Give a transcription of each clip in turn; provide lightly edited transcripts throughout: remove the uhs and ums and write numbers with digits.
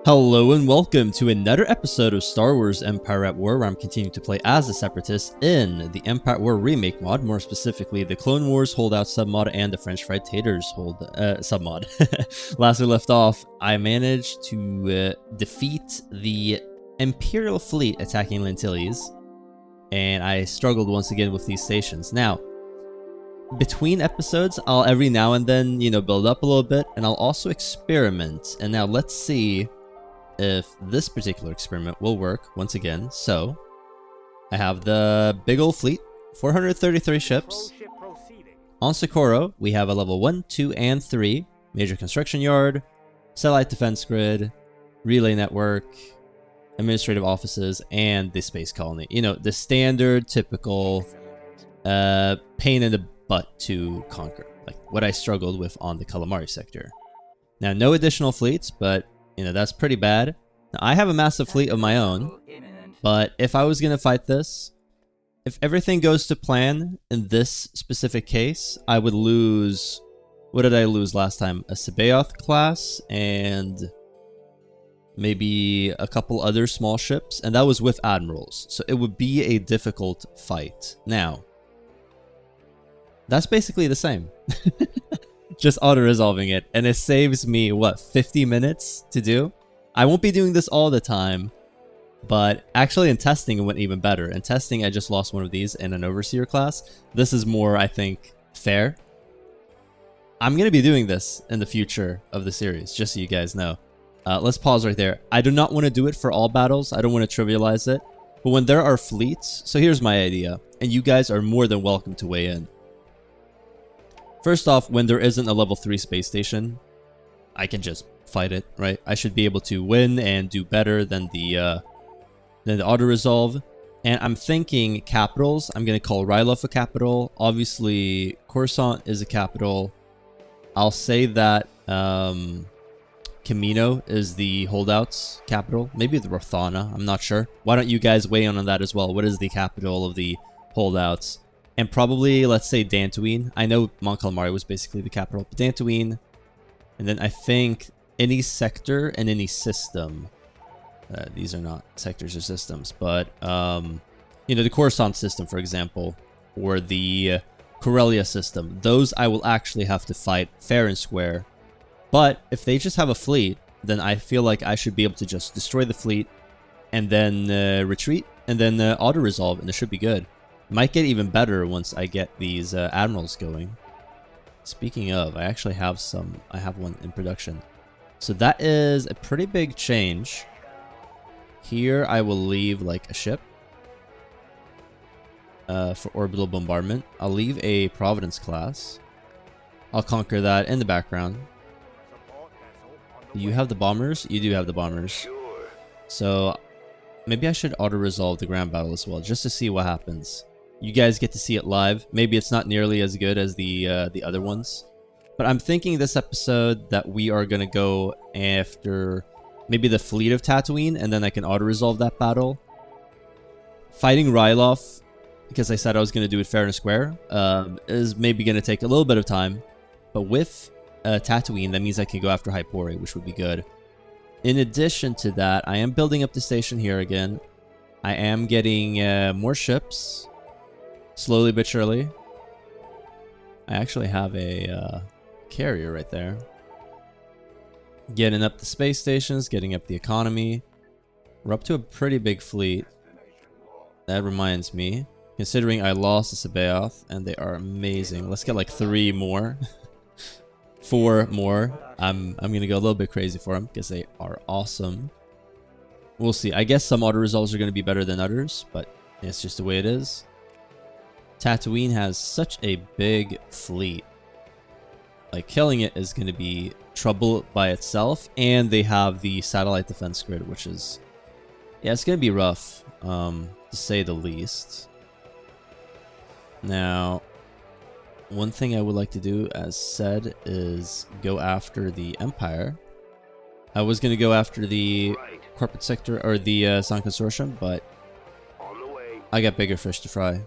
Hello and welcome to another episode of Star Wars Empire at War, where I'm continuing to play as a Separatist in the Empire at War Remake mod, more specifically the Clone Wars Holdouts submod and the French Fried Taters submod. Last we left off, I managed to defeat the Imperial fleet attacking Lantilles, and I struggled once again with these stations. Now, between episodes, I'll every now and then, build up a little bit, and I'll also experiment. And now let's see if this particular experiment will work once again. So, I have the big old fleet, 433 ships. On Socorro, we have a level 1, 2, and 3 major construction yard, satellite defense grid, relay network, administrative offices, and the space colony. The standard, typical pain in the butt to conquer, like what I struggled with on the Calamari sector. Now, no additional fleets, but that's pretty bad. Now, I have a massive fleet of my own, but if I was going to fight this, if everything goes to plan in this specific case, I would lose... What did I lose last time? A Sabaoth class and maybe a couple other small ships, and that was with admirals, so it would be a difficult fight. Now, that's basically the same. Just auto-resolving it, and it saves me, what, 50 minutes to do? I won't be doing this all the time, but actually in testing it went even better. In testing, I just lost one of these in an Overseer class. This is more, I think, fair. I'm going to be doing this in the future of the series, just so you guys know. Let's pause right there. I do not want to do it for all battles. I don't want to trivialize it. But when there are fleets, so here's my idea, and you guys are more than welcome to weigh in. First off, when there isn't a level 3 space station, I can just fight it, right? I should be able to win and do better than the auto-resolve. And I'm thinking capitals. I'm going to call Ryloth a capital. Obviously, Coruscant is a capital. I'll say that Camino is the Holdouts capital. Maybe the Rothana. I'm not sure. Why don't you guys weigh in on that as well? What is the capital of the Holdouts? And probably, let's say, Tatooine. I know Mon Calamari was basically the capital, but Tatooine. And then I think any sector and any system. These are not sectors or systems, but, the Coruscant system, for example, or the Corellia system. Those I will actually have to fight fair and square. But if they just have a fleet, then I feel like I should be able to just destroy the fleet and then retreat and then auto-resolve, and it should be good. Might get even better once I get these admirals going. Speaking of, I actually have some. I have one in production. So that is a pretty big change. Here I will leave like a ship for orbital bombardment. I'll leave a Providence class. I'll conquer that in the background. Do you have the bombers? You do have the bombers. So maybe I should auto-resolve the ground battle as well, just to see what happens. You guys get to see it live. Maybe it's not nearly as good as the other ones. But I'm thinking this episode that we are going to go after maybe the fleet of Tatooine, and then I can auto-resolve that battle. Fighting Ryloth, because I said I was going to do it fair and square, is maybe going to take a little bit of time. But with Tatooine, that means I can go after Hypore, which would be good. In addition to that, I am building up the station here again. I am getting more ships. Slowly but surely. I actually have a carrier right there. Getting up the space stations, getting up the economy. We're up to a pretty big fleet. That reminds me, considering I lost the Sabaoth, and they are amazing. Let's get like 3 more. 4 more. I'm going to go a little bit crazy for them, because they are awesome. We'll see. I guess some auto-resolves are going to be better than others, but it's just the way it is. Tatooine has such a big fleet. Like, killing it is going to be trouble by itself. And they have the satellite defense grid, which is... yeah, it's going to be rough, to say the least. Now, one thing I would like to do, as said, is go after the Empire. I was going to go after the corporate sector, or the Sun Consortium, but I got bigger fish to fry.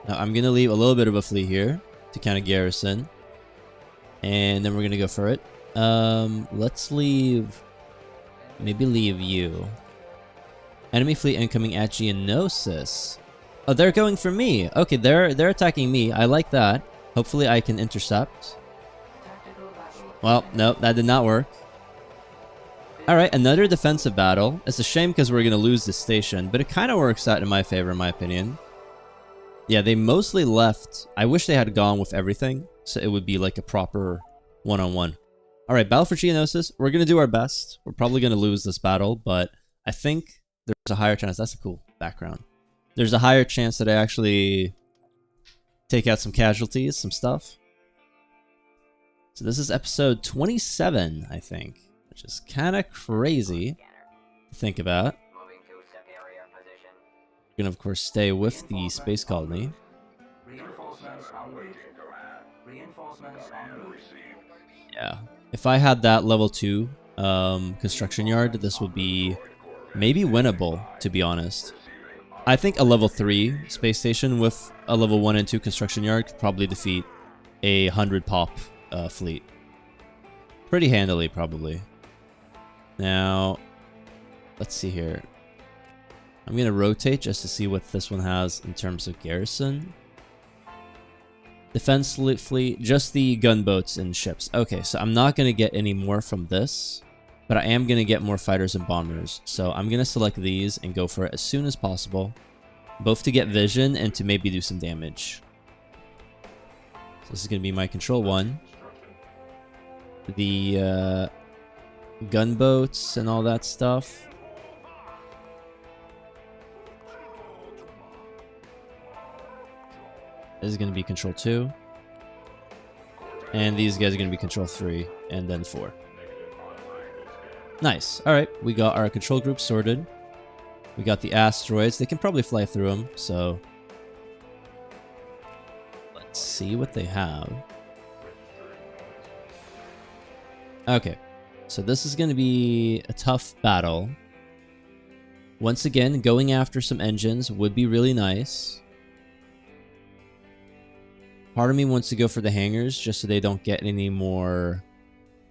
Now, I'm going to leave a little bit of a fleet here to kind of garrison. And then we're going to go for it. Let's leave... Maybe leave you. Enemy fleet incoming at Geonosis. Oh, they're going for me. Okay, they're attacking me. I like that. Hopefully I can intercept. Well, no, that did not work. Alright, another defensive battle. It's a shame because we're going to lose this station, but it kind of works out in my favor, in my opinion. Yeah, they mostly left. I wish they had gone with everything, so it would be like a proper one-on-one. Alright, battle for Geonosis. We're going to do our best. We're probably going to lose this battle, but I think there's a higher chance. That's a cool background. There's a higher chance that I actually take out some casualties, some stuff. So this is episode 27, I think, which is kind of crazy to think about. We're going to, of course, stay with the space colony. Yeah. If I had that level 2 construction yard, this would be maybe winnable, to be honest. I think a level 3 space station with a level 1 and 2 construction yard could probably defeat a 100 pop fleet. Pretty handily, probably. Now, let's see here. I'm going to rotate just to see what this one has in terms of garrison. Defense fleet, just the gunboats and ships. Okay, so I'm not going to get any more from this, but I am going to get more fighters and bombers. So I'm going to select these and go for it as soon as possible, both to get vision and to maybe do some damage. So this is going to be my control 1. The gunboats and all that stuff. This is going to be control 2. And these guys are going to be control 3 and then 4. Nice. Alright, we got our control group sorted. We got the asteroids. They can probably fly through them, so... Let's see what they have. Okay, so this is going to be a tough battle. Once again, going after some engines would be really nice. Part of me wants to go for the hangars just so they don't get any more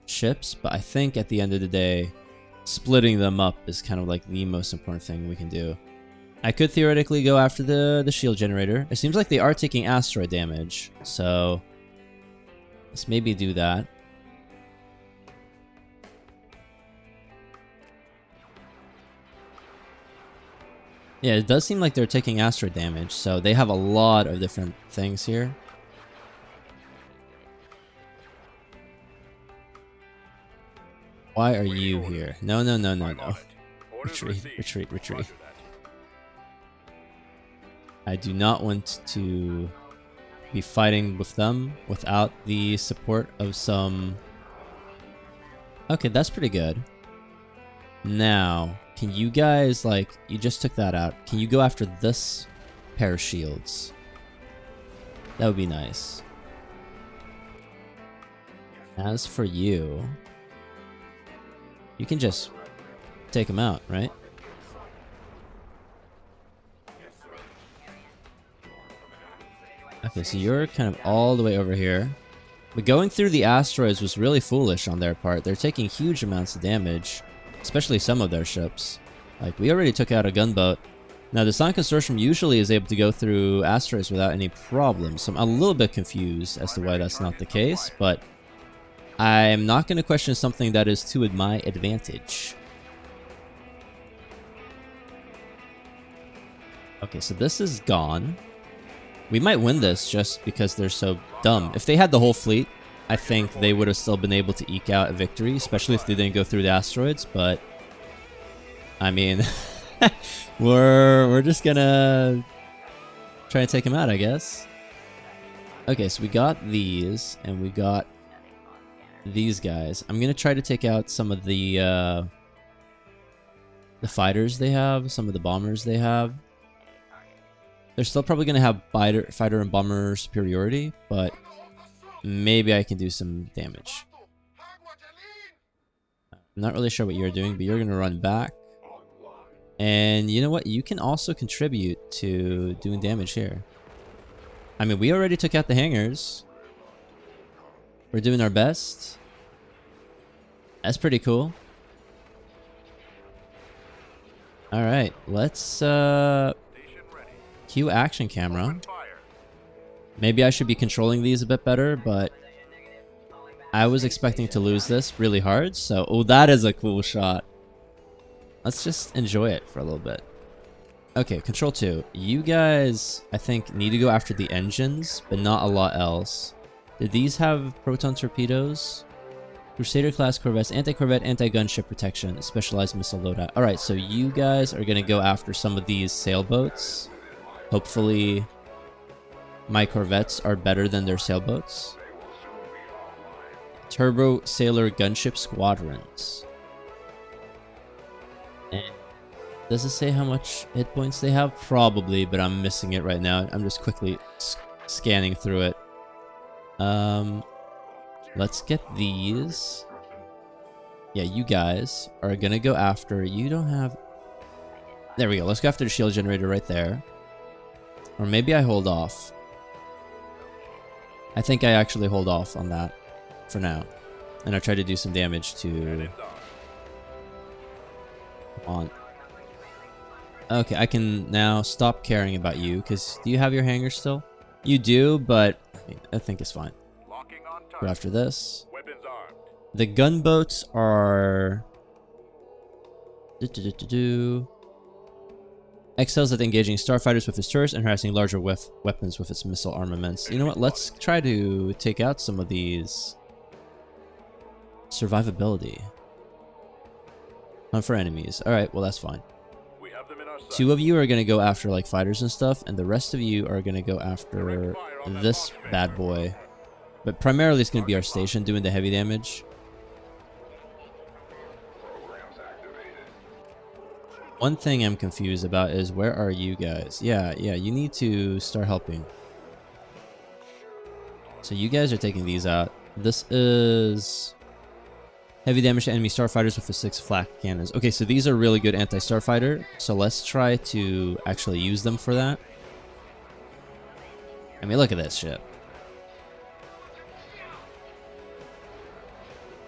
ships, but I think at the end of the day, splitting them up is kind of like the most important thing we can do. I could theoretically go after the shield generator. It seems like they are taking asteroid damage, so let's maybe do that. Yeah, it does seem like they're taking asteroid damage, so they have a lot of different things here. Why are you here? No, no, no, no, no. Retreat, retreat, retreat. I do not want to be fighting with them without the support of some... Okay, that's pretty good. Now, can you guys, like, you just took that out. Can you go after this pair of shields? That would be nice. As for you... You can just take them out, right? Okay, so you're kind of all the way over here. But going through the asteroids was really foolish on their part. They're taking huge amounts of damage, especially some of their ships. Like, we already took out a gunboat. Now, the Sun Consortium usually is able to go through asteroids without any problems, so I'm a little bit confused as to why that's not the case, but I'm not going to question something that is to my advantage. Okay, so this is gone. We might win this just because they're so dumb. If they had the whole fleet, I think they would have still been able to eke out a victory, especially if they didn't go through the asteroids, but... I mean... we're just gonna... try to take them out, I guess. Okay, so we got these, and we got... these guys. I'm gonna try to take out some of the fighters they have, some of the bombers they have. They're still probably gonna have fighter and bomber superiority, but maybe I can do some damage. I'm not really sure what you're doing, but you're gonna run back. And you know what? You can also contribute to doing damage here. I mean, we already took out the hangars. We're doing our best. That's pretty cool. Alright, let's cue action camera. Maybe I should be controlling these a bit better, but I was expecting to lose this really hard, so... Oh, that is a cool shot. Let's just enjoy it for a little bit. Okay, Control 2. You guys, I think, need to go after the engines, but not a lot else. Did these have proton torpedoes? Crusader class corvettes, anti-corvette, anti-gunship protection, specialized missile loadout. Alright, so you guys are gonna go after some of these sailboats. Hopefully, my corvettes are better than their sailboats. Turbo Sailor Gunship Squadrons. And does it say how much hit points they have? Probably, but I'm missing it right now. I'm just quickly scanning through it. Let's get these. Yeah, you guys are gonna go after... You don't have... There we go. Let's go after the shield generator right there. Or maybe I hold off. I think I actually hold off on that for now. And I try to do some damage to... Come on. Okay, I can now stop caring about you, because do you have your hanger still? You do, but I think it's fine. Go after this. The gunboats are... Excels at engaging starfighters with its turrets and harassing larger weapons with its missile armaments. You know what? Let's try to take out some of these. Survivability. Hunt for enemies. Alright, well that's fine. Two of you are going to go after like fighters and stuff, and the rest of you are going to go after this bad boy. But primarily it's going to be our station doing the heavy damage. One thing I'm confused about is where are you guys? Yeah, you need to start helping. So you guys are taking these out. This is heavy damage to enemy starfighters with the 6 flak cannons. Okay, so these are really good anti-starfighter. So let's try to actually use them for that. I mean, look at this ship.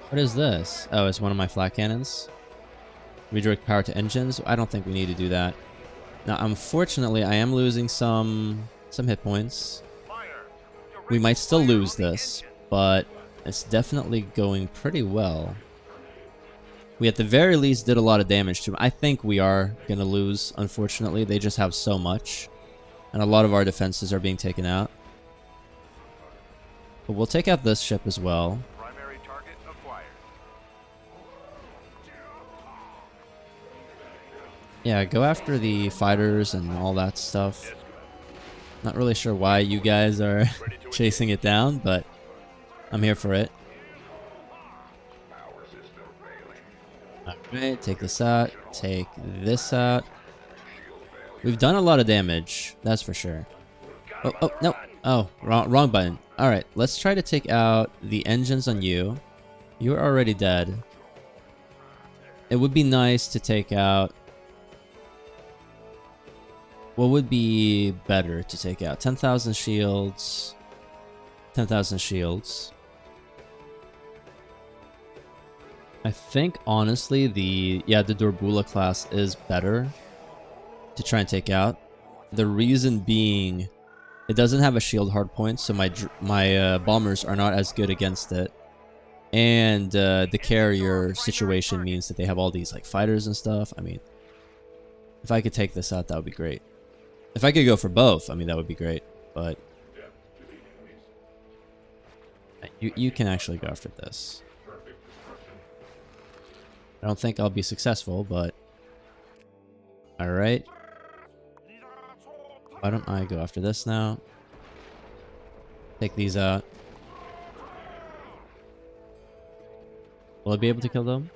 What is this? Oh, it's one of my flak cannons. Redirect power to engines. I don't think we need to do that. Now, unfortunately, I am losing some hit points. We might still lose this, but it's definitely going pretty well. We at the very least did a lot of damage to them. I think we are going to lose, unfortunately. They just have so much. And a lot of our defenses are being taken out. But we'll take out this ship as well. Yeah, go after the fighters and all that stuff. Not really sure why you guys are chasing it down, but I'm here for it. Alright, take this out. Take this out. We've done a lot of damage, that's for sure. Oh, no. Oh, wrong button. Alright, let's try to take out the engines on you. You're already dead. It would be nice to take out... What would be better to take out? 10,000 shields. 10,000 shields. I think, honestly, the Dorbula class is better to try and take out. The reason being, it doesn't have a shield hardpoint, so my bombers are not as good against it. And the carrier situation means that they have all these like fighters and stuff. I mean, if I could take this out, that would be great. If I could go for both, I mean, that would be great, but you can actually go after this. I don't think I'll be successful, but alright. Why don't I go after this now? Take these out. Will I be able to kill them?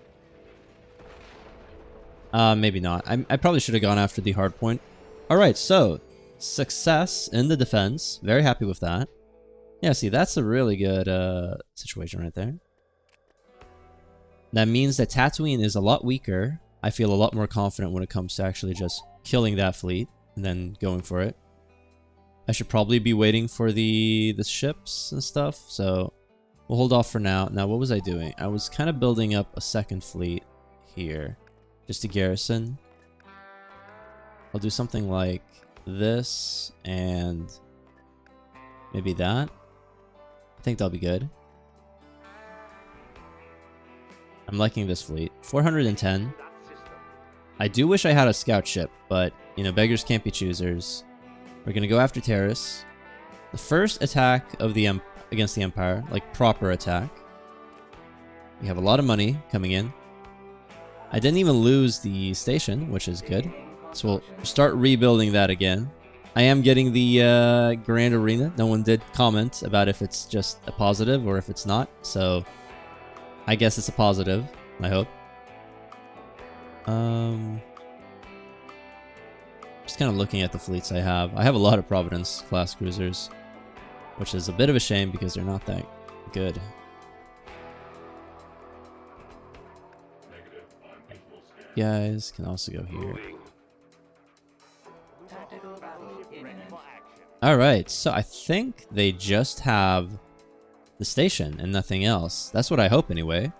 Maybe not. I probably should have gone after the hard point. Alright, so, success in the defense. Very happy with that. Yeah, see, that's a really good situation right there. That means that Tatooine is a lot weaker. I feel a lot more confident when it comes to actually just killing that fleet and then going for it. I should probably be waiting for the ships and stuff, so We'll hold off for now. Now, what was I doing? I was kind of building up a second fleet here. Just a garrison. I'll do something like this and maybe that. I think that'll be good. I'm liking this fleet. 410. I do wish I had a scout ship, but, you know, beggars can't be choosers. We're going to go after Taris. The first attack of the against the Empire, like proper attack. We have a lot of money coming in. I didn't even lose the station, which is good. So we'll start rebuilding that again. I am getting the Grand Arena. No one did comment about if it's just a positive or if it's not. So I guess it's a positive, I hope. Just kind of looking at the fleets I have. I have a lot of Providence class cruisers, which is a bit of a shame because they're not that good. Guys can also go here. Alright, so I think they just have the station and nothing else. That's what I hope anyway.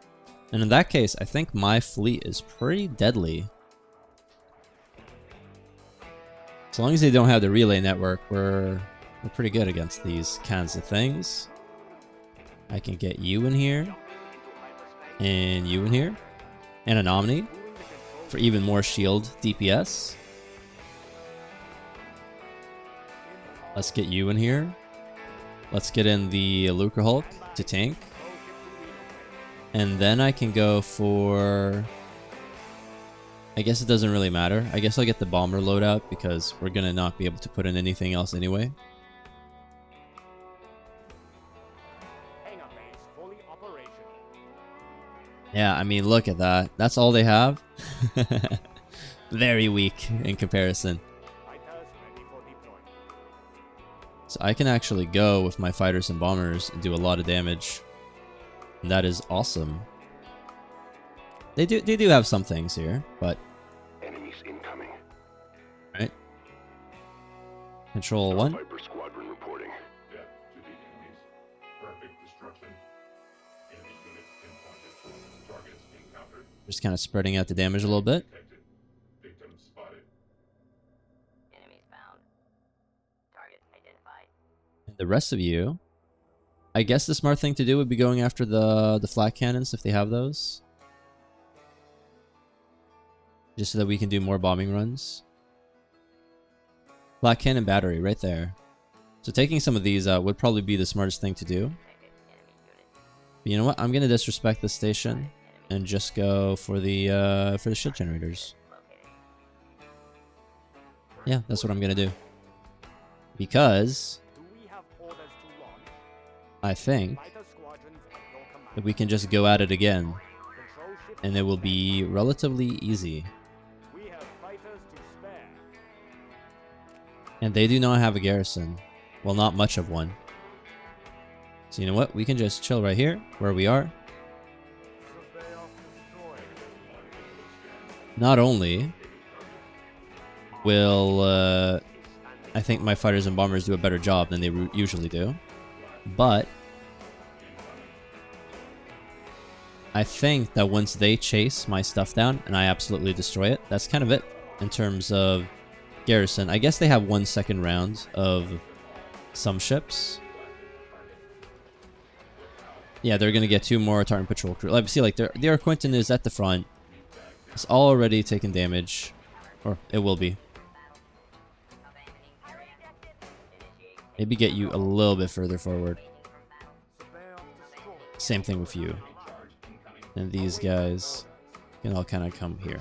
And in that case, I think my fleet is pretty deadly. As long as they don't have the relay network, we're pretty good against these kinds of things. I can get you in here. And you in here. And an Omni for even more shield DPS. Let's get you in here. Let's get in the Lucre Hulk to tank. And then I can go for... I guess it doesn't really matter. I guess I'll get the bomber loadout because we're gonna not be able to put in anything else anyway. Yeah, I mean, look at that. That's all they have. Very weak in comparison. So I can actually go with my fighters and bombers and do a lot of damage. And that is awesome. They do have some things here, but enemies incoming. Right. Control 1. Viper squadron reporting. Death to the enemies. Perfect destruction. Enemy units pinpointed. Targets encountered. Just kind of spreading out the damage a little bit. Detected. Victim spotted. Enemies found. Target identified. And the rest of you, I guess the smart thing to do would be going after the flat cannons if they have those. Just so that we can do more bombing runs. Flat cannon battery right there. So taking some of these would probably be the smartest thing to do. But you know what? I'm gonna disrespect this station and just go for the shield generators. Yeah, that's what I'm gonna do. Because I think that we can just go at it again, and it will be relatively easy. And they do not have a garrison. Well, not much of one. So you know what? We can just chill right here, where we are. Not only will I think my fighters and bombers do a better job than they usually do, but I think that once they chase my stuff down and I absolutely destroy it, that's kind of it in terms of garrison. I guess they have 1 second round of some ships. Yeah, they're gonna get 2 more Tartan patrol crew. Like, see, like their Quinton is at the front. It's already taking damage, or it will be. Maybe get you a little bit further forward. Same thing with you. And these guys can all kind of come here.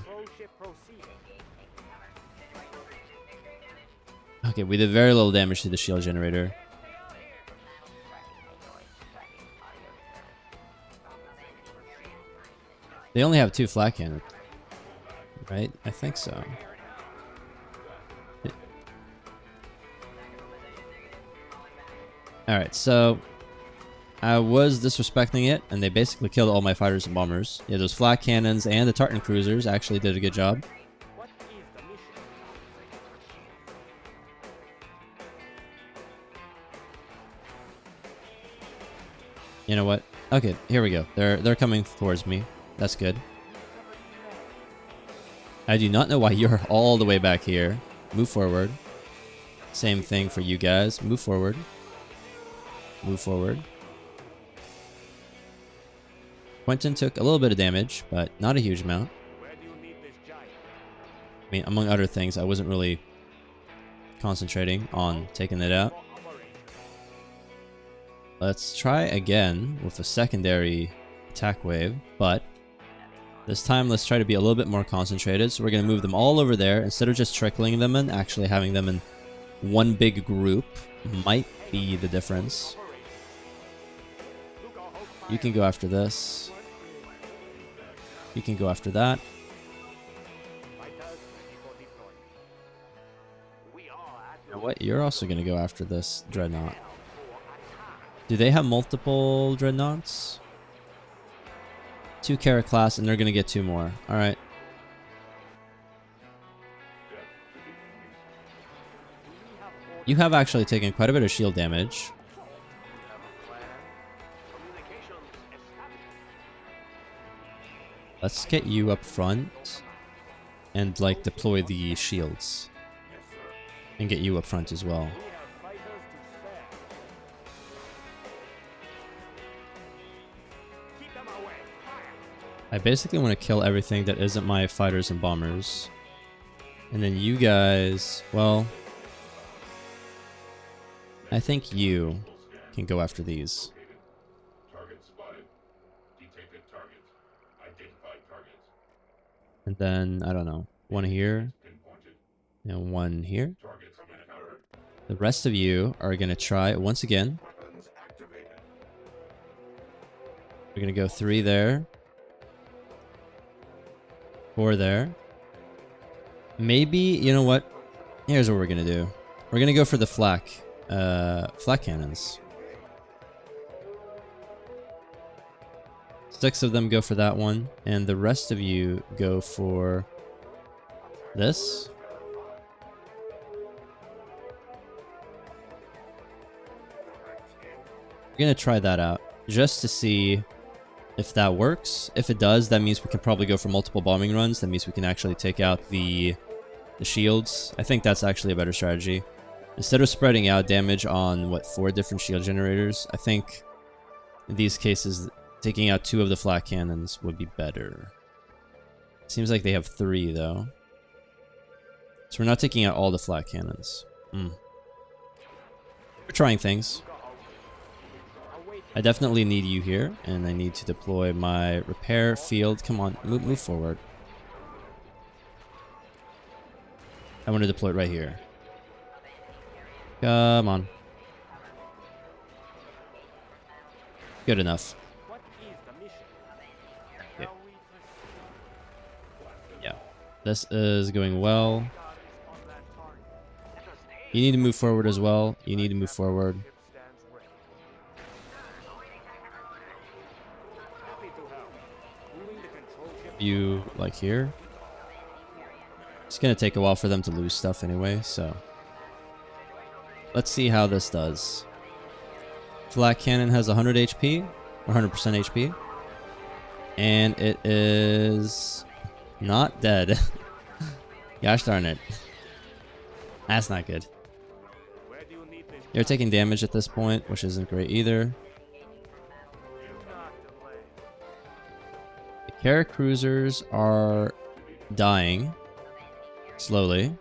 Okay, we did very little damage to the shield generator. They only have 2 flat cannons, right? I think so. Alright, so I was disrespecting it, and they basically killed all my fighters and bombers. Yeah, those flat cannons and the Tartan cruisers actually did a good job. You You know what? Okay, here we go. They're coming towards me. That's good. I do not know why you're all the way back here. Move forward. Same thing for you guys. Move forward. Move forward. Quentin took a little bit of damage, but not a huge amount. I mean, among other things, I wasn't really concentrating on taking it out. Let's try again with a secondary attack wave, but this time let's try to be a little bit more concentrated. So we're going to move them all over there instead of just trickling them in. Actually having them in one big group might be the difference. You can go after this. You can go after that. You know what? You're also going to go after this dreadnought. Do they have multiple dreadnoughts? 2 carat class, and they're going to get 2 more. Alright. You have actually taken quite a bit of shield damage. Let's get you up front and like deploy the shields and get you up front as well. I basically want to kill everything that isn't my fighters and bombers. And then you guys, well, I think you can go after these. Target spotted. Detected target. Identified target. And then, I don't know, one here Pinpointed. and one here. Targets encountered. The rest of you are going to try once again. Weapons activated. We're going to go 3 there. 4 there. Maybe, you know what? Here's what we're going to do. We're going to go for the flak cannons. 6 of them go for that one, and the rest of you go for this. We're going to try that out just to see if that works. If it does, that means we can probably go for multiple bombing runs. That means we can actually take out the shields. I think that's actually a better strategy. Instead of spreading out damage on, what, 4 different shield generators, I think in these cases, taking out 2 of the flak cannons would be better. Seems like they have 3, though. So we're not taking out all the flak cannons. We're trying things. I definitely need you here, and I need to deploy my repair field. Come on, move forward. I want to deploy it right here. Come on. Good enough. Yeah. Yeah. This is going well. You need to move forward as well. You need to move forward. You like here. It's gonna take a while for them to lose stuff anyway, so let's see how this does. Flak cannon has 100 HP, or 100% HP, and it is not dead. Gosh darn it. That's not good. You're taking damage at this point, which isn't great either. Kara cruisers are dying slowly.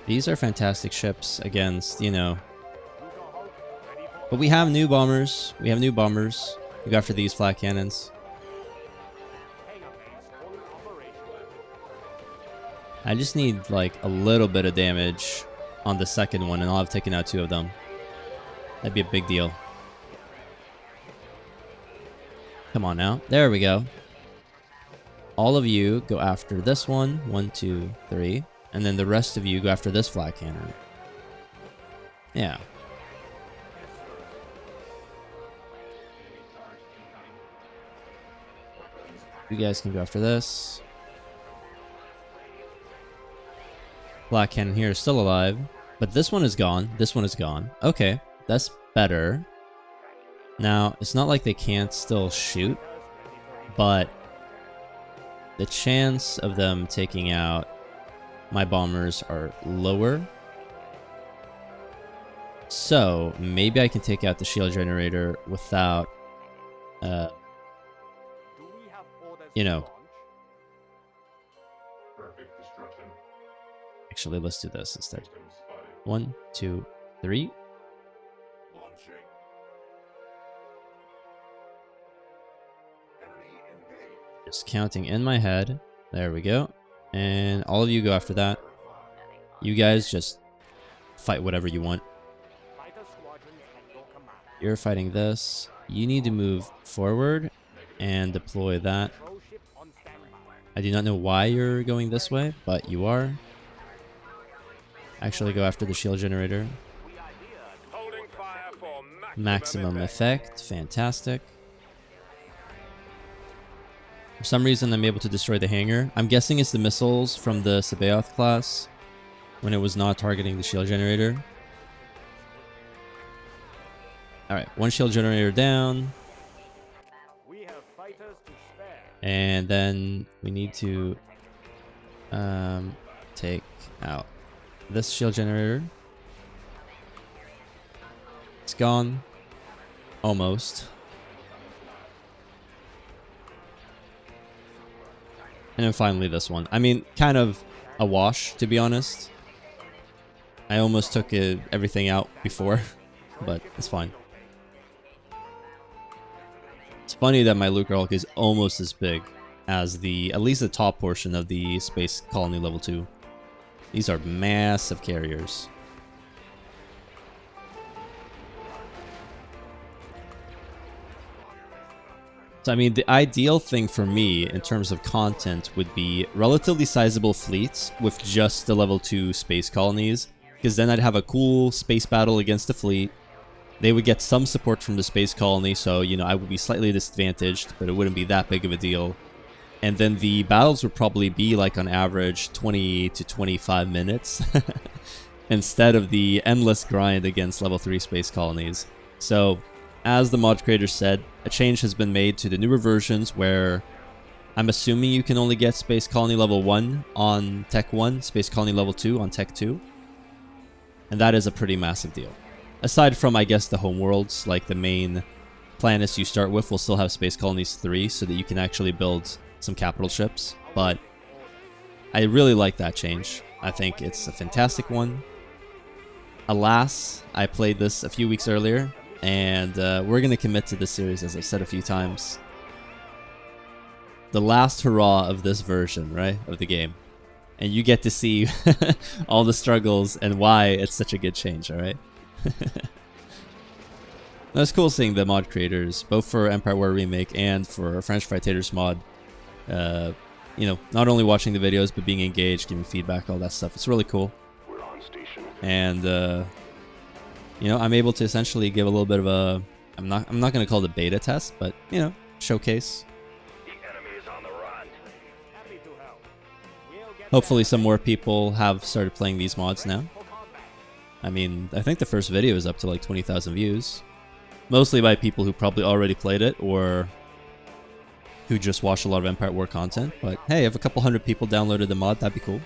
These are fantastic ships against, you know. But we have new bombers. We have new bombers. We go after these flak cannons. I just need like a little bit of damage on the second one, and I'll have taken out 2 of them. That'd be a big deal. Come on now. There we go. All of you go after this one. 1, 2, 3. And then the rest of you go after this flak cannon. Yeah. You guys can go after this. Flak cannon here is still alive. But this one is gone. This one is gone. Okay, that's better. Now, it's not like they can't still shoot, but the chance of them taking out my bombers are lower. So, maybe I can take out the shield generator without, you know. Perfect destruction. Actually, let's do this instead. System spotted. 1, 2, 3. Launching. Enemy engaged. Just counting in my head. There we go. And all of you go after that. You guys just fight whatever you want. You're fighting this. You need to move forward and deploy that. I do not know why you're going this way, but you are. Actually go after the shield generator. Holding fire for Maximum effect. Fantastic. For some reason, I'm able to destroy the hangar. I'm guessing it's the missiles from the Separatist class when it was not targeting the shield generator. Alright, one shield generator down. And then we need to take out this shield generator. It's gone. Almost. And then finally this one. I mean, kind of a wash, to be honest. I almost took everything out before, but it's fine. It's funny that my Lucre Hulk is almost as big as at least the top portion of the Space Colony Level 2. These are massive carriers. So I mean, the ideal thing for me in terms of content would be relatively sizable fleets with just the level 2 space colonies, because then I'd have a cool space battle against the fleet. They would get some support from the space colony, so, you know, I would be slightly disadvantaged, but it wouldn't be that big of a deal. And then the battles would probably be, like, on average, 20 to 25 minutes, instead of the endless grind against level 3 space colonies. So, as the mod creator said, a change has been made to the newer versions where I'm assuming you can only get Space Colony Level 1 on Tech 1, Space Colony Level 2 on Tech 2. And that is a pretty massive deal. Aside from, I guess, the homeworlds, like the main planets you start with will still have Space Colonies 3 so that you can actually build some capital ships. But I really like that change. I think it's a fantastic one. Alas, I played this a few weeks earlier, and we're going to commit to this series, as I've said a few times. The last hurrah of this version, right, of the game. And you get to see all the struggles and why it's such a good change, alright? That's cool seeing the mod creators, both for Empire War Remake and for French Fried Taters mod. You know, not only watching the videos, but being engaged, giving feedback, all that stuff. It's really cool. We're on station. And, you know, I'm able to essentially give a little bit of a... I'm not going to call it a beta test, but, you know, showcase. The enemy is on the run. Hopefully some more people have started playing these mods now. I mean, I think the first video is up to like 20,000 views. Mostly by people who probably already played it or who just watched a lot of Empire at War content. But hey, if a couple hundred people downloaded the mod, that'd be cool.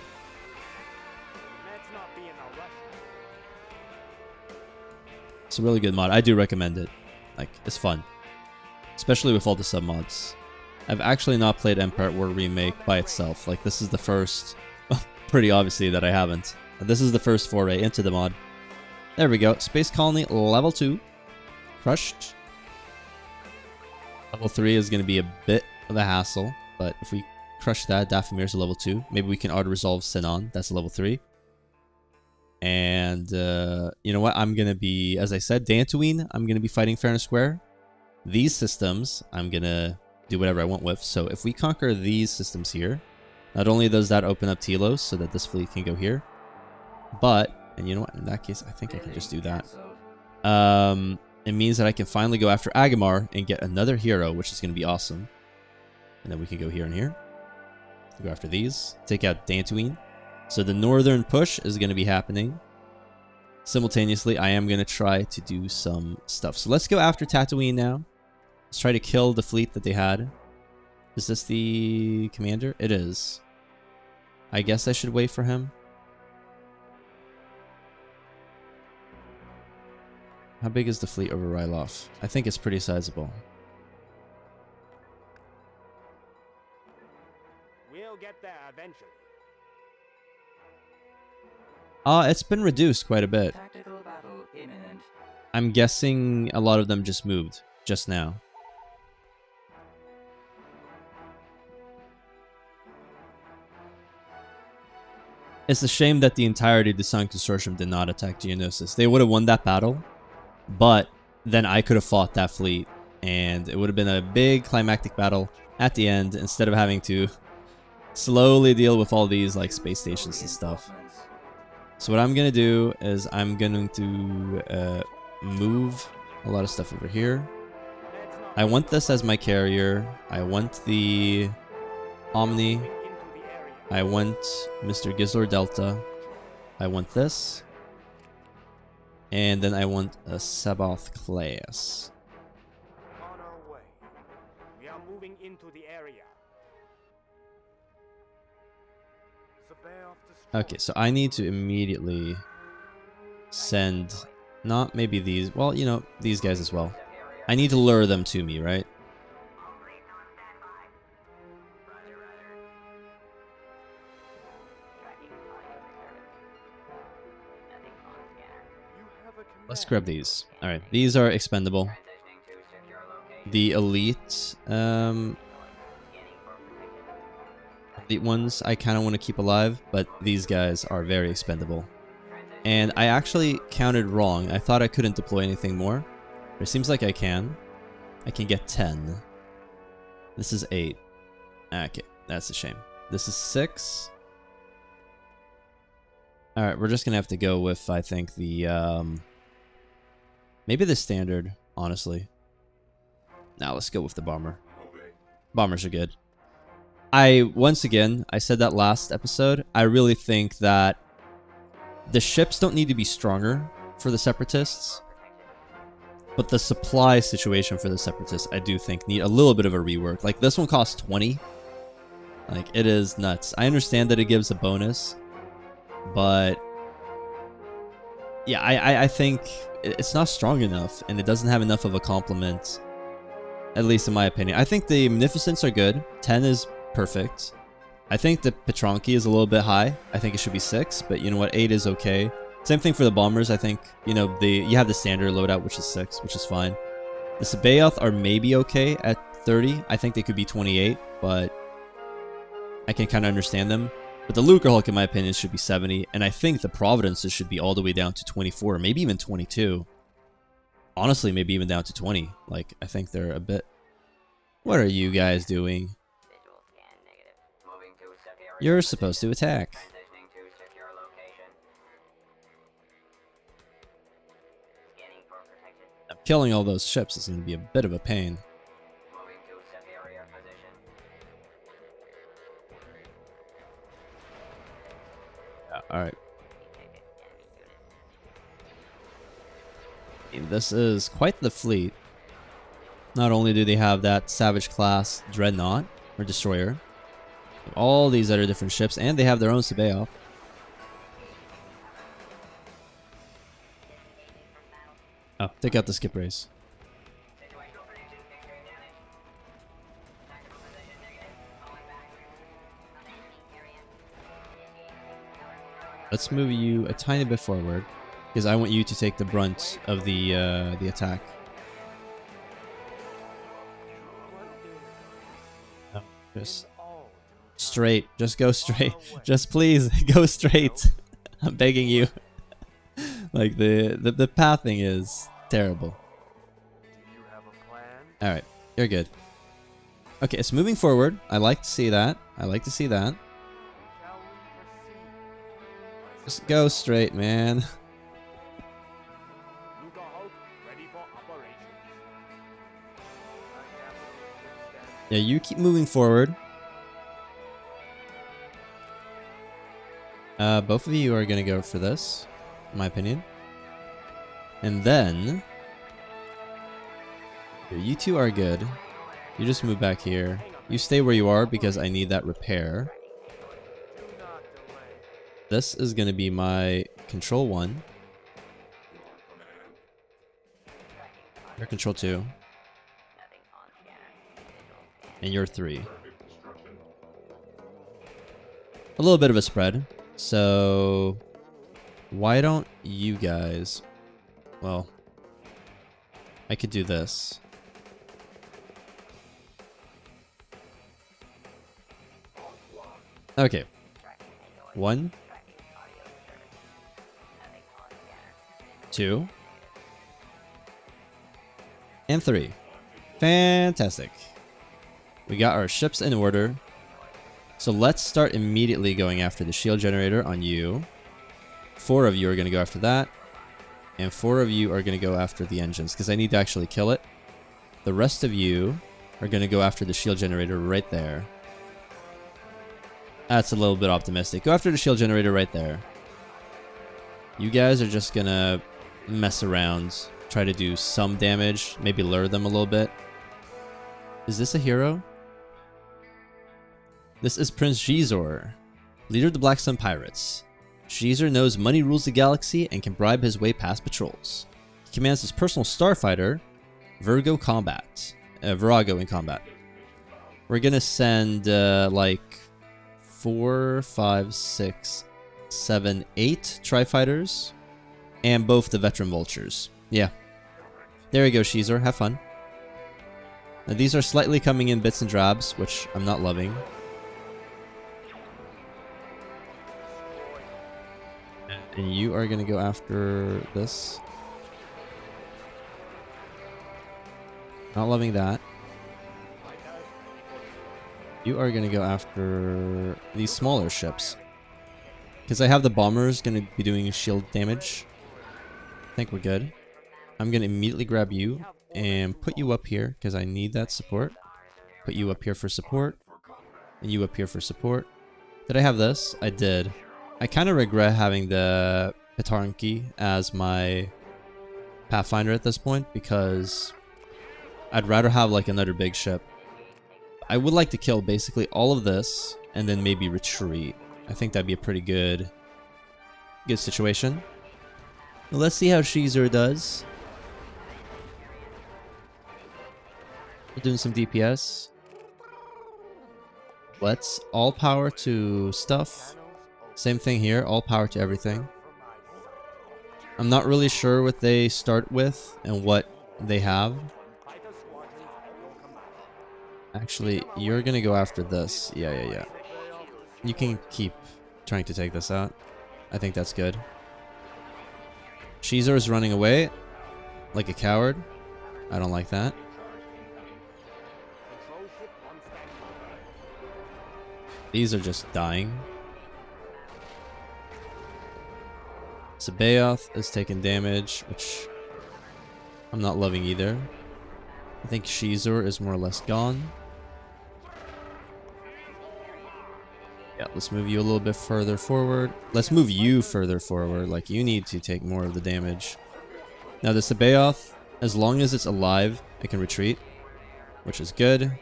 It's a really good mod. I do recommend it. Like, it's fun. Especially with all the submods. I've actually not played Empire at War Remake by itself. Like, this is the first... pretty obviously that I haven't. This is the first foray into the mod. There we go. Space Colony Level 2. Crushed. Level 3 is going to be a bit of a hassle. But if we crush that, Daphomir's a level 2. Maybe we can auto-resolve Sinon. That's a level 3. And, you know what? I'm going to be, as I said, Tatooine. I'm going to be fighting fair and square. These systems, I'm going to do whatever I want with. So if we conquer these systems here, not only does that open up Telos so that this fleet can go here, but, and you know what? In that case, I think I can just do that. It means that I can finally go after Agamar and get another hero, which is going to be awesome. And then we can go here and here. Go after these. Take out Tatooine. So the northern push is going to be happening. simultaneously, I am going to try to do some stuff. So let's go after Tatooine now. Let's try to kill the fleet that they had. Is this the commander? It is. I guess I should wait for him. How big is the fleet over Ryloth? I think it's pretty sizable. We'll get there eventually. It's been reduced quite a bit. Tactical battle imminent. I'm guessing a lot of them just moved just now. It's a shame that the entirety of the Sun Consortium did not attack Geonosis. They would have won that battle, but then I could have fought that fleet, and it would have been a big climactic battle at the end instead of having to slowly deal with all these like space stations and stuff. So what I'm gonna do is I'm going to move a lot of stuff over here. I want this as my carrier. I want the Omni. I want Mr. Gizlor Delta. I want this. And then I want a Sabaoth class. On our way. We are moving into the area. Okay, so I need to immediately send, not maybe these, well, you know, these guys as well. I need to lure them to me, right? Let's grab these. Alright, these are expendable. The elite, the ones I kind of want to keep alive, but these guys are very expendable. And I actually counted wrong. I thought I couldn't deploy anything more. But it seems like I can. I can get 10. This is 8. Okay, that's a shame. This is 6. Alright, we're just gonna have to go with, I think, the, maybe the standard, honestly. Now let's go with the bomber. Bombers are good. Once again, I said that last episode, I really think that the ships don't need to be stronger for the Separatists, but the supply situation for the Separatists, I do think, need a little bit of a rework. Like, this one costs 20. Like, it is nuts. I understand that it gives a bonus, but yeah, I think it's not strong enough, and it doesn't have enough of a complement, at least in my opinion. I think the Munificents are good. 10 is perfect. I think the Petronki is a little bit high. I think it should be 6, but you know what, 8 is okay. Same thing for the bombers. I think, you know, you have the standard loadout, which is 6, which is fine. The Sabaoth are maybe okay at 30. I think they could be 28, but I can kind of understand them. But the Lucrehulk, in my opinion, should be 70, and I think the Providences should be all the way down to 24, maybe even 22. Honestly, maybe even down to 20. Like, I think they're a bit... What are you guys doing? You're supposed to attack. Killing all those ships is going to be a bit of a pain. Yeah, alright. This is quite the fleet. Not only do they have that Savage class Dreadnought, or Destroyer, all these other different ships, and they have their own Sabaoth. Oh, take out the skip race. Let's move you a tiny bit forward, because I want you to take the brunt of the attack. No, just straight. Just go straight. Just please go straight. I'm begging you. Like the pathing is terrible. All right, you're good. Okay, so moving forward, I like to see that. I like to see that. Just go straight, man. Yeah, you keep moving forward. Both of you are gonna go for this, in my opinion. And then here, you two are good. You just move back here. You stay where you are because I need that repair. This is going to be my control 1. Your control 2. And you're 3. A little bit of a spread. So why don't you guys... Well, I could do this. Okay. 1, 2, and 3. Fantastic. We got our ships in order. So let's start immediately going after the shield generator on you. 4 of you are going to go after that. And 4 of you are going to go after the engines because I need to actually kill it. The rest of you are going to go after the shield generator right there. That's a little bit optimistic. Go after the shield generator right there. You guys are just going to mess around. Try to do some damage. Maybe lure them a little bit. Is this a hero? This is Prince Xizor, leader of the Black Sun Pirates. Xizor knows money rules the galaxy and can bribe his way past patrols. He commands his personal starfighter, Virago in combat. We're gonna send like 4, 5, 6, 7, 8 tri-fighters and both the veteran vultures. Yeah. There you go, Xizor. Have fun. Now, these are slightly coming in bits and drabs, which I'm not loving. And you are going to go after this. Not loving that. You are going to go after these smaller ships. Because I have the bombers going to be doing shield damage. I think we're good. I'm going to immediately grab you and put you up here because I need that support. Put you up here for support. And you up here for support. Did I have this? I did. I kind of regret having the Petaranki as my Pathfinder at this point because I'd rather have like another big ship. I would like to kill basically all of this and then maybe retreat. I think that'd be a pretty good situation. Well, let's see how Xizor does. We're doing some DPS. Let's all power to stuff. Same thing here, all power to everything. I'm not really sure what they start with and what they have. Actually, you're gonna go after this. Yeah. You can keep trying to take this out. I think that's good. Xizor is running away like a coward. I don't like that. These are just dying. Sabaoth is taking damage, which I'm not loving either. I think Xizor is more or less gone. Yeah, let's move you a little bit further forward. Let's move you further forward. Like, you need to take more of the damage. Now, the Sabaoth, as long as it's alive, it can retreat, which is good.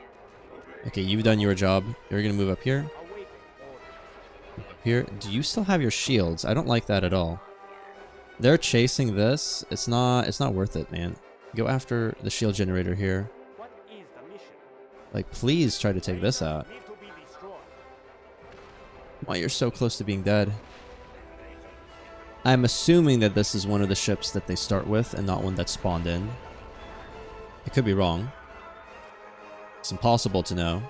Okay, you've done your job. You're going to move up here. Up here. Do you still have your shields? I don't like that at all. They're chasing this. It's not worth it, man. Go after the shield generator here. Like, please try to take this out. Why, you're so close to being dead. I'm assuming that this is one of the ships that they start with and not one that spawned in. I could be wrong. It's impossible to know.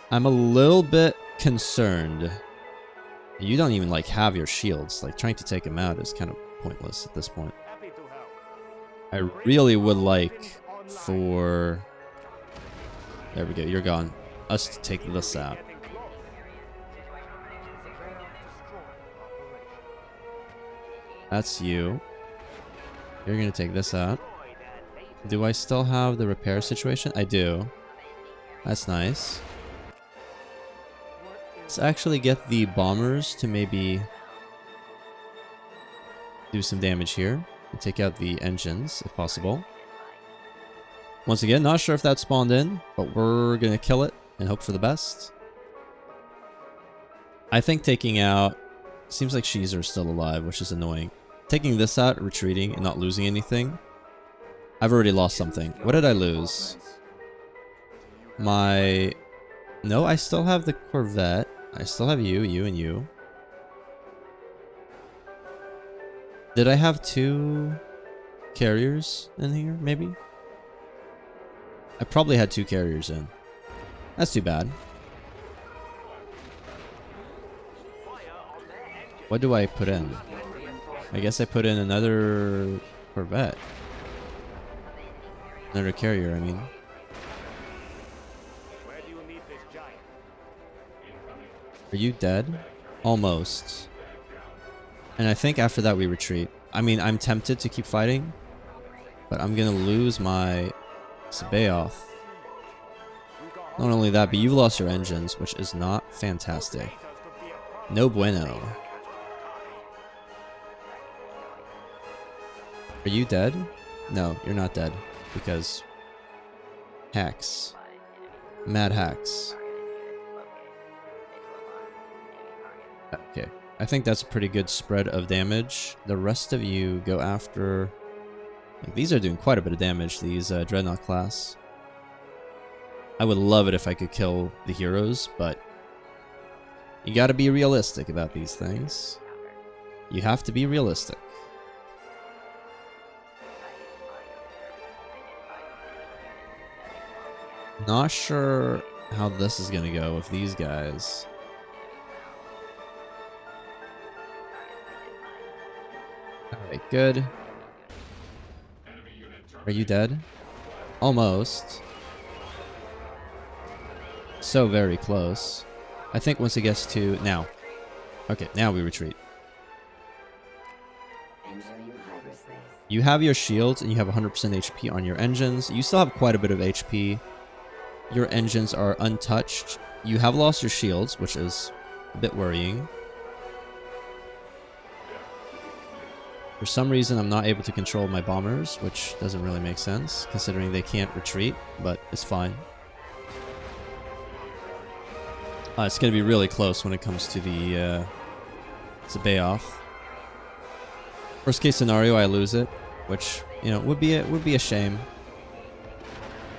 I'm a little bit concerned. You don't even like have your shields. Like, trying to take them out is kind of pointless at this point. I really would like for... There we go, you're gone. Us to take this out. That's you. You're gonna take this out. Do I still have the repair situation? I do. That's nice. Let's actually get the bombers to maybe do some damage here and take out the engines if possible. Once again, not sure if that spawned in, but we're gonna kill it and hope for the best. I think taking out... Seems like Sheezer's still alive, which is annoying. Taking this out, retreating, and not losing anything. I've already lost something. What did I lose? My... No, I still have the Corvette. I still have you, and you. Did I have 2 carriers in here, maybe? I probably had 2 carriers in. That's too bad. What do I put in? I guess I put in another Corvette. Another carrier, I mean. Where do you meet this giant? Are you dead? Almost. And I think after that we retreat. I mean, I'm tempted to keep fighting, but I'm gonna lose my Sabaoth. Not only that, but you've lost your engines, which is not fantastic. No bueno. Are you dead? No, you're not dead. Because... hacks. Mad hacks. Okay. I think that's a pretty good spread of damage. The rest of you go after... Like, these are doing quite a bit of damage, these Dreadnought class. I would love it if I could kill the heroes, but... You gotta be realistic about these things. You have to be realistic. Not sure how this is gonna go with these guys. Alright, good. Are you dead? Almost. So very close. I think once it gets to... now. Okay, now we retreat. You have your shields and you have 100% HP on your engines. You still have quite a bit of HP. Your engines are untouched. You have lost your shields, which is a bit worrying. For some reason, I'm not able to control my bombers, which doesn't really make sense, considering they can't retreat, but it's fine. It's going to be really close when it comes to the Sabaoth. Worst case scenario, I lose it, which, you know, would be a shame.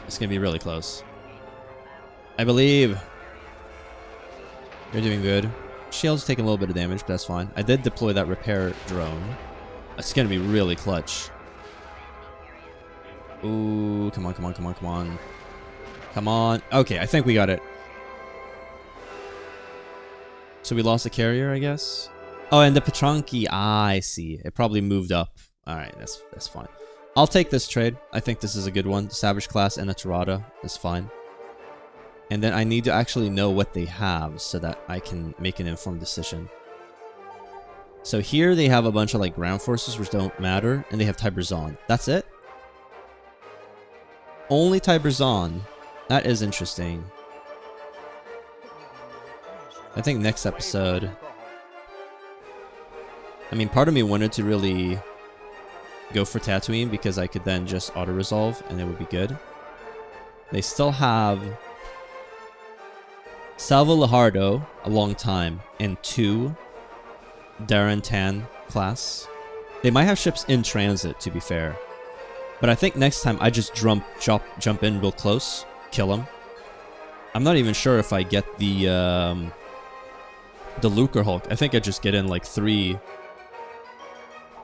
It's going to be really close. I believe. You're doing good. Shield's taking a little bit of damage, but that's fine. I did deploy that repair drone. It's going to be really clutch. Ooh, come on, come on, come on, come on. Come on. Okay, I think we got it. So we lost the carrier, I guess? Oh, and the Petronki. Ah, I see. It probably moved up. Alright, that's fine. I'll take this trade. I think this is a good one. Savage class and a Tirada is fine. And then I need to actually know what they have so that I can make an informed decision. So here they have a bunch of like ground forces which don't matter, and they have Tiberzon. That's it? Only Tiberzon. That is interesting. I think next episode... I mean, part of me wanted to really go for Tatooine because I could then just auto-resolve and it would be good. They still have Salvo Lajardo, a long time, and 2 Darren Tan class. They might have ships in transit, to be fair. But I think next time I just jump in real close, kill them. I'm not even sure if I get the Lucre Hulk. I think I just get in like 3.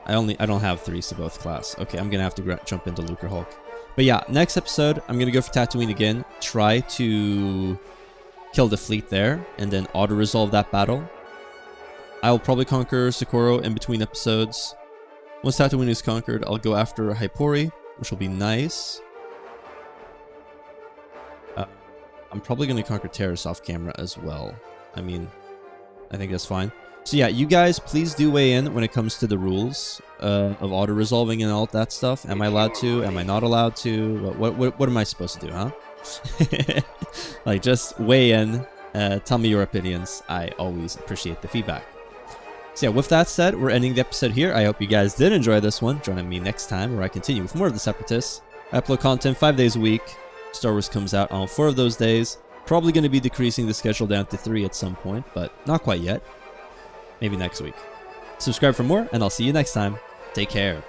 I don't have 3 Sabaoth class. Okay, I'm gonna have to jump into Lucre Hulk. But yeah, next episode I'm gonna go for Tatooine again. Try to kill the fleet there, and then auto-resolve that battle. I'll probably conquer Socorro in between episodes. Once Tatooine is conquered, I'll go after Hypori, which will be nice. I'm probably going to conquer Taris off camera as well. I mean, I think that's fine. So yeah, you guys, please do weigh in when it comes to the rules of auto-resolving and all that stuff. Am I allowed to? Am I not allowed to? What am I supposed to do, huh? Like, just weigh in. Tell me your opinions. I always appreciate the feedback. So yeah, with that said, we're ending the episode here. I hope you guys did enjoy this one. Join me next time where I continue with more of the Separatists. I upload content 5 days a week. Star Wars comes out on 4 of those days. Probably going to be decreasing the schedule down to 3 at some point, but not quite yet. Maybe next week. Subscribe for more, and I'll see you next time. Take care.